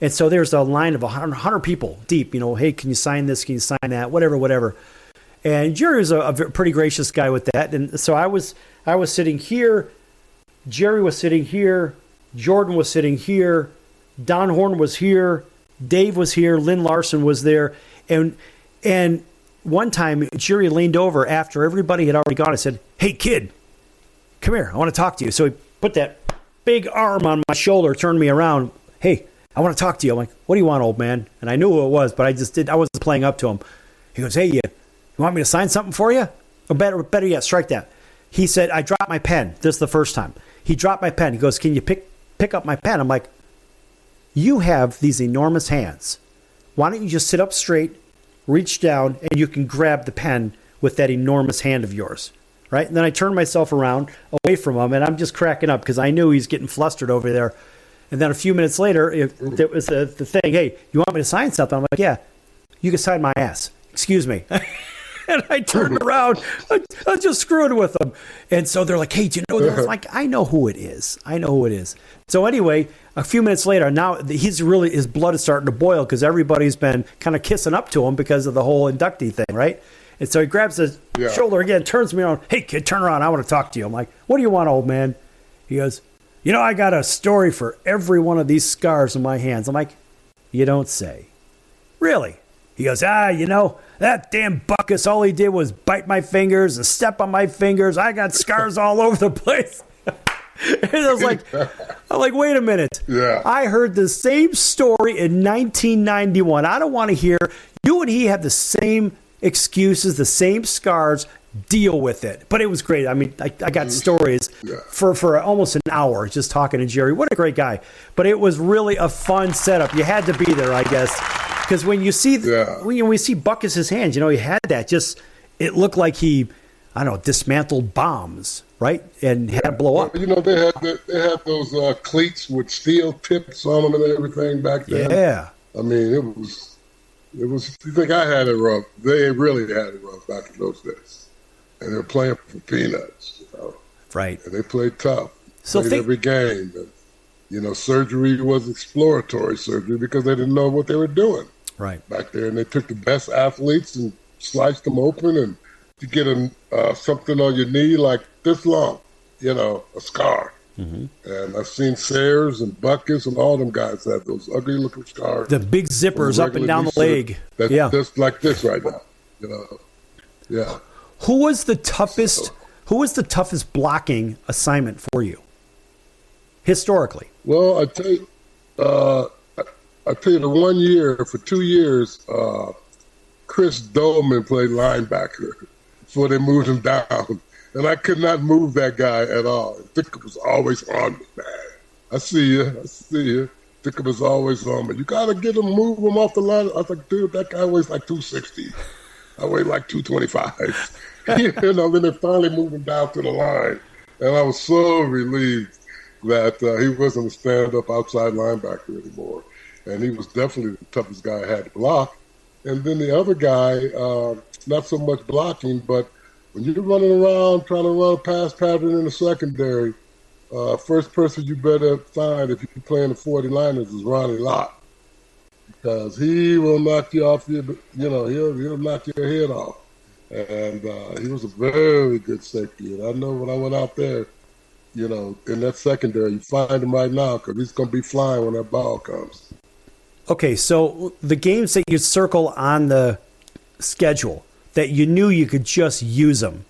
And so there's a line of 100 people deep, hey, can you sign this? Can you sign that? Whatever. And Jerry was a pretty gracious guy with that. And so I was sitting here. Jerry was sitting here. Jordan was sitting here. Don Horn was here. Dave was here. Lynn Larson was there. And one time, Jerry leaned over after everybody had already gone and said, hey, kid, come here. I want to talk to you. So he put that big arm on my shoulder, turned me around. Hey, I want to talk to you. I'm like, what do you want, old man? And I knew who it was, but I wasn't playing up to him. He goes, hey, you want me to sign something for you? Or better yet, strike that. He said, I dropped my pen. This is the first time. He dropped my pen. He goes, can you pick up my pen? I'm like, you have these enormous hands. Why don't you just sit up straight, reach down, and you can grab the pen with that enormous hand of yours, right? And then I turned myself around away from him, and I'm just cracking up because I knew he's getting flustered over there. And then a few minutes later, it was the thing, hey, you want me to sign something? I'm like, yeah, you can sign my ass. Excuse me. And I turned around. I just screwed with them. And so they're like, hey, do you know that? I'm like, I know who it is. So anyway, a few minutes later, now his blood is starting to boil because everybody's been kind of kissing up to him because of the whole inductee thing, right? And so he grabs his shoulder again, turns me around. Hey, kid, turn around. I want to talk to you. I'm like, what do you want, old man? He goes, I got a story for every one of these scars on my hands. I'm like, you don't say. Really? He goes, that damn Buckus, all he did was bite my fingers and step on my fingers. I got scars all over the place. And I was like, wait a minute. Yeah. I heard the same story in 1991. I don't want to hear you and he have the same excuses, the same scars. Deal with it. But it was great. I mean, I got stories for almost an hour just talking to Jerry. What a great guy. But it was really a fun setup. You had to be there, I guess. Because when you see when we see Buckus' hands, he had that it looked like he, dismantled bombs, right? And had to blow up. They had those cleats with steel tips on them and everything back then. Yeah. I mean, it was. You think I had it rough? They really had it rough back in those days. And they're playing for peanuts, Right. And they played tough. So played every game. And, surgery was exploratory surgery because they didn't know what they were doing. Right. Back there. And they took the best athletes and sliced them open. And you get something on your knee like this long, a scar. Mm-hmm. And I've seen Sayers and Buckus and all them guys have those ugly-looking scars. The big zippers up and down the leg. That's just like this right now, Yeah. Who was the toughest blocking assignment for you historically? Well, I tell you, the 1 year for 2 years, Chris Dolman played linebacker before they moved him down, and I could not move that guy at all. Dick was always on me, man. I see you. Dick was always on me. You gotta move him off the line. I was like, dude, that guy weighs like 260. I weigh like 225. Then they finally moved him down to the line. And I was so relieved that he wasn't a stand-up outside linebacker anymore. And he was definitely the toughest guy I had to block. And then the other guy, not so much blocking, but when you're running around trying to run a pass pattern in the secondary, first person you better find if you're playing the 49ers is Ronnie Lott. Because he will knock you off he'll knock your head off. And he was a very good safety. And I know when I went out there, in that secondary, you find him right now because he's going to be flying when that ball comes. Okay, so the games that you circle on the schedule that you knew you could just use them,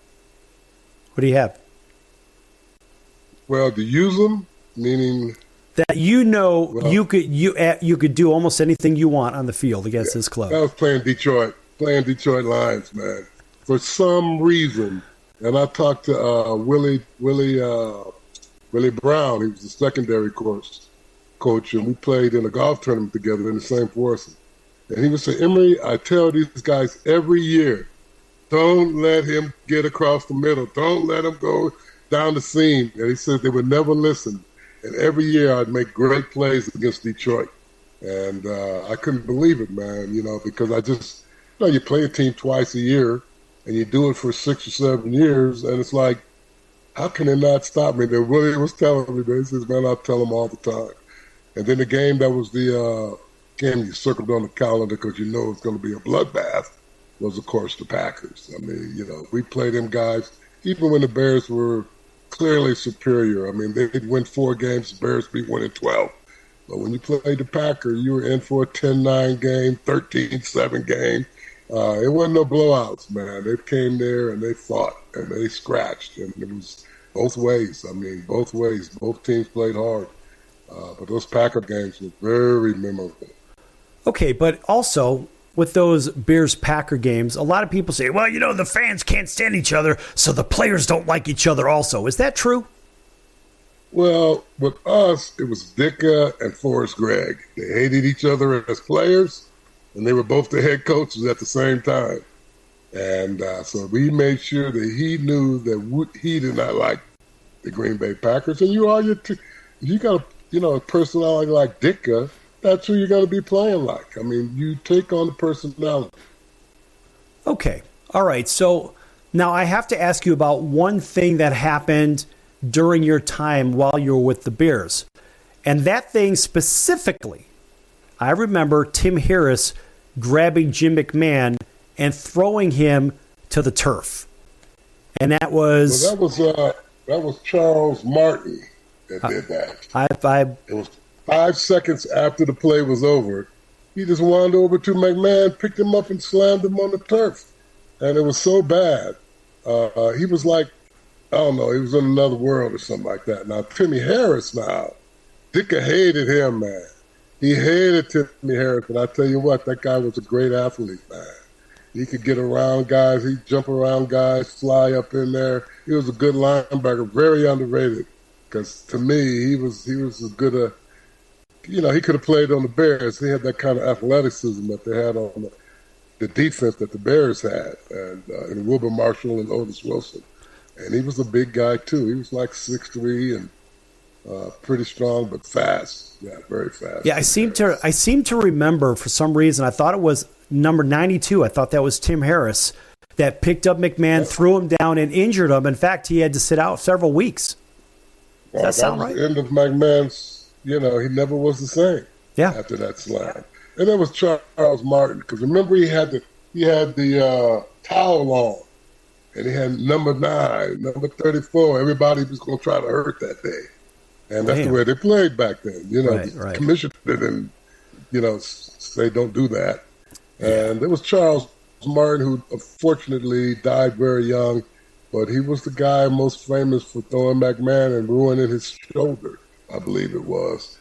what do you have? Well, to use them, meaning that you could do almost anything you want on the field against this club. I was playing Detroit Lions, man. For some reason, and I talked to Willie Brown. He was the secondary coach, and we played in a golf tournament together in the same forces. And he would say, Emery, I tell these guys every year, don't let him get across the middle. Don't let him go down the seam. And he said they would never listen. And every year I'd make great plays against Detroit. And I couldn't believe it, man, because I just, you play a team twice a year and you do it for 6 or 7 years. And it's like, how can they not stop me? They really was telling me, he says, man, I'll tell them all the time. And then the game that was the game you circled on the calendar because it's going to be a bloodbath was, of course, the Packers. I mean, we played them guys, even when the Bears were clearly superior. I mean, they'd win 4 games, the Bears beat winning 12. But when you played the Packers, you were in for a 10-9 game, 13-7 game. It wasn't no blowouts, man. They came there and they fought and they scratched. And it was both ways. I mean, both ways. Both teams played hard. But those Packer games were very memorable. Okay, but also with those Bears-Packer games, a lot of people say, well, the fans can't stand each other, so the players don't like each other also. Is that true? Well, with us, it was Ditka and Forrest Gregg. They hated each other as players, and they were both the head coaches at the same time. And so we made sure that he knew that he did not like the Green Bay Packers. And you got a personality like Ditka, that's who you're going to be playing like. I mean, you take on the personality. Okay. All right. So now I have to ask you about one thing that happened during your time while you were with the Bears. And that thing specifically, I remember Tim Harris grabbing Jim McMahon and throwing him to the turf. And that was... Well, that was Charles Martin that did that. It was 5 seconds after the play was over. He just wandered over to McMahon, picked him up, and slammed him on the turf. And it was so bad. He was like, I don't know, he was in another world or something like that. Now, Timmy Harris Ditka hated him, man. He hated Timmy Harris, but I tell you what, that guy was a great athlete, man. He could get around guys. He'd jump around guys, fly up in there. He was a good linebacker, very underrated. Because to me, he was as good a, he could have played on the Bears. He had that kind of athleticism that they had on the defense that the Bears had, and Wilbur Marshall and Otis Wilson. And he was a big guy, too. He was like 6'3" and pretty strong, but fast. Yeah, very fast. Yeah, I seem to remember, for some reason, I thought it was number 92. I thought that was Tim Harris that picked up McMahon, threw him down, and injured him. In fact, he had to sit out several weeks. Does that sound right? The end of McMahon's, he never was the same after that slam. And that was Charles Martin, because remember he had the towel on, and he had number 9, number 34. Everybody was going to try to hurt that day. And that's the way they played back then. The commissioner didn't, say don't do that. And it was Charles Martin who unfortunately died very young, but he was the guy most famous for throwing McMahon and ruining his shoulder, I believe it was.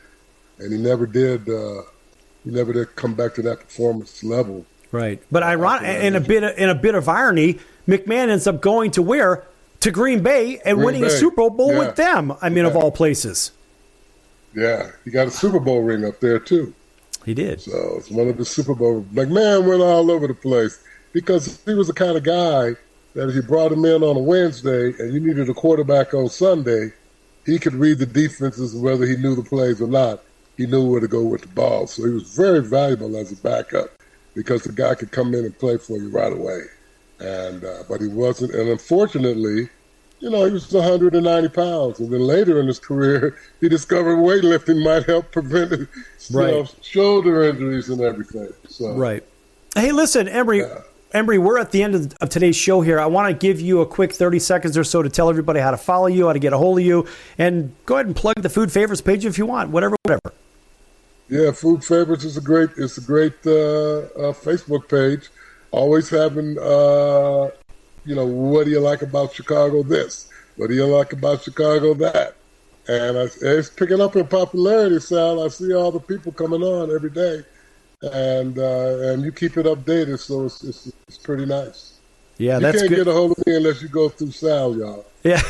And he never did come back to that performance level. Right. But in a bit of irony, McMahon ends up going to where? To Green Bay and winning a Super Bowl with them. I mean, of all places. Yeah, he got a Super Bowl ring up there too. He did. So it's one of the Super Bowl. McMahon went all over the place because he was the kind of guy that if you brought him in on a Wednesday and you needed a quarterback on Sunday, he could read the defenses whether he knew the plays or not. He knew where to go with the ball. So he was very valuable as a backup because the guy could come in and play for you right away. And but he wasn't. And unfortunately, he was 190 pounds. And then later in his career, he discovered weightlifting might help prevent shoulder injuries and everything. So, right. Hey, listen, Emery. Yeah. Emery, we're at the end of today's show here. I want to give you a quick 30 seconds or so to tell everybody how to follow you, how to get a hold of you, and go ahead and plug the Food Favorites page if you want, whatever. Yeah, Food Favorites is a great Facebook page. Always having, what do you like about Chicago this? What do you like about Chicago that? And it's picking up in popularity, Sal. I see all the people coming on every day. And you keep it updated, so it's pretty nice. Yeah, that's good. You can't get a hold of me unless you go through Sal, y'all. Yeah,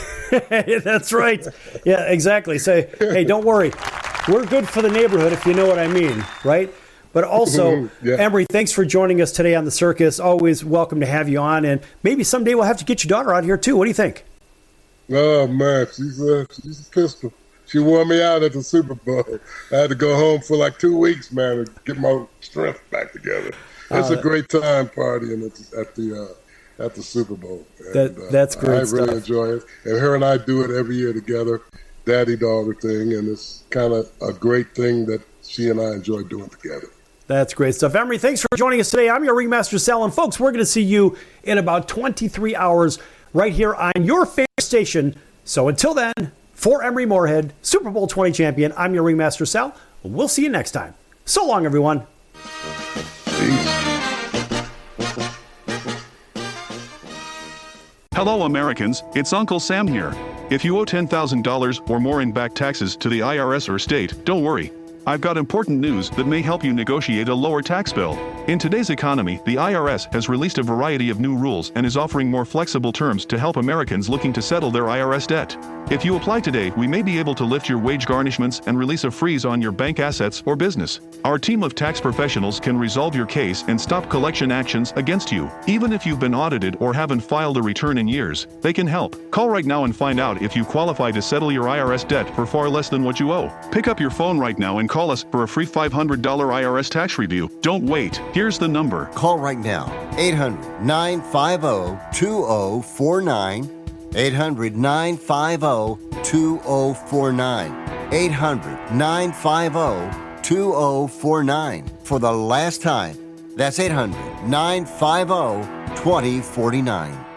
that's right. Yeah, exactly. Say, hey, don't worry. We're good for the neighborhood, if you know what I mean, right? But also, Emery, thanks for joining us today on the Circus. Always welcome to have you on, and maybe someday we'll have to get your daughter out here too. What do you think? Oh man, she's a pistol. She wore me out at the Super Bowl. I had to go home for like 2 weeks, man, to get my strength back together. It's a great time partying at the Super Bowl. And, that's great. I really enjoy it, and her and I do it every year together, daddy-daughter thing, and it's kind of a great thing that she and I enjoy doing together. That's great stuff. Emery, thanks for joining us today. I'm your Ringmaster Sal, and folks, we're going to see you in about 23 hours right here on your favorite station. So until then, for Emery Moorehead, Super Bowl 20 champion, I'm your Ringmaster Sal. We'll see you next time. So long, everyone. Peace. Hello, Americans. It's Uncle Sam here. If you owe $10,000 or more in back taxes to the IRS or state, don't worry. I've got important news that may help you negotiate a lower tax bill. In today's economy, the IRS has released a variety of new rules and is offering more flexible terms to help Americans looking to settle their IRS debt. If you apply today, we may be able to lift your wage garnishments and release a freeze on your bank assets or business. Our team of tax professionals can resolve your case and stop collection actions against you. Even if you've been audited or haven't filed a return in years, they can help. Call right now and find out if you qualify to settle your IRS debt for far less than what you owe. Pick up your phone right now and call us for a free $500 IRS tax review. Don't wait. Here's the number. Call right now. 800-950-2049. 800-950-2049. 800-950-2049. For the last time, that's 800-950-2049.